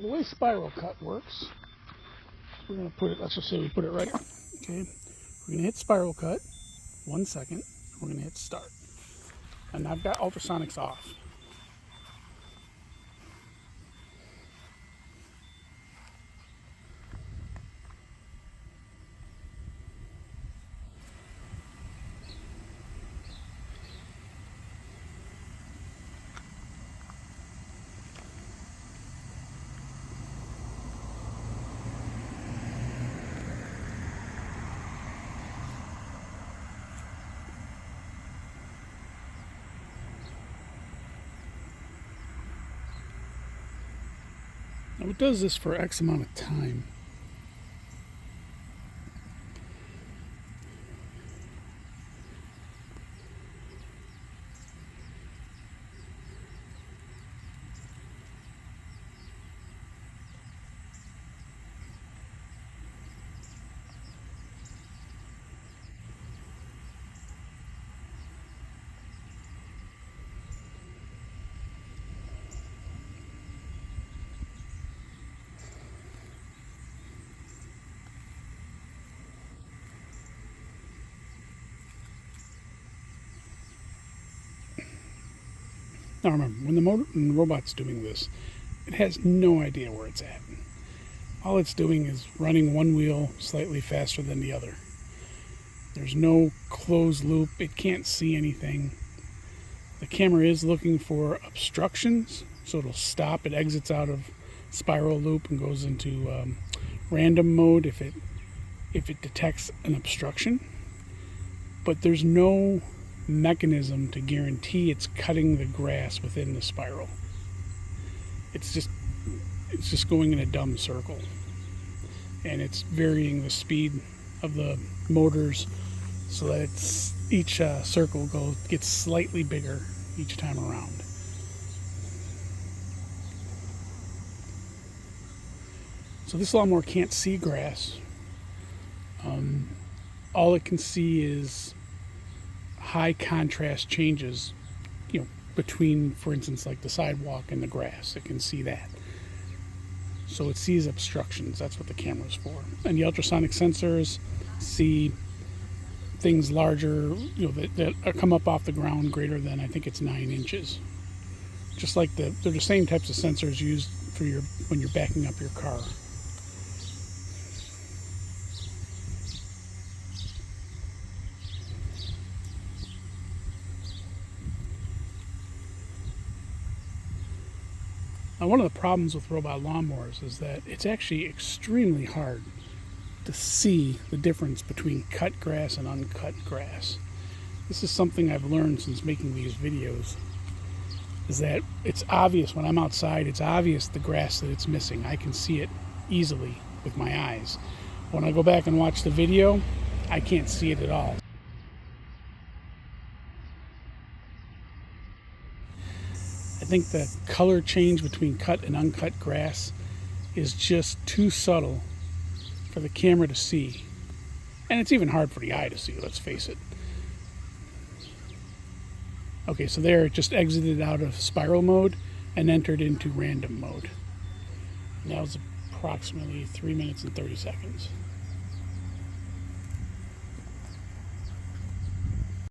The way spiral cut works, we're going to put it, let's just say we put it right here. Okay, we're going to hit spiral cut, 1 second, we're going to hit start. And I've got ultrasonics off. Now it does this for X amount of time. Now remember, when the robot's doing this, it has no idea where it's at. All it's doing is running one wheel slightly faster than the other. There's no closed loop. It can't see anything. The camera is looking for obstructions, so it'll stop. It exits out of spiral loop and goes into random mode if it detects an obstruction. But there's no mechanism to guarantee it's cutting the grass within the spiral. It's just going in a dumb circle, and it's varying the speed of the motors so that each circle gets slightly bigger each time around. So this lawnmower can't see grass. All it can see is high contrast changes, between, for instance, like the sidewalk and the grass. It can see that. So it sees obstructions. That's what the camera's for. And the ultrasonic sensors see things larger, that come up off the ground greater than, I think it's 9 inches. Just like they're the same types of sensors used for when you're backing up your car. Now, one of the problems with robot lawnmowers is that it's actually extremely hard to see the difference between cut grass and uncut grass. This is something I've learned since making these videos, is that it's obvious when I'm outside, it's obvious the grass that it's missing. I can see it easily with my eyes. When I go back and watch the video, I can't see it at all. I think the color change between cut and uncut grass is just too subtle for the camera to see. And it's even hard for the eye to see, let's face it. Okay, so there it just exited out of spiral mode and entered into random mode. And that was approximately 3 minutes and 30 seconds.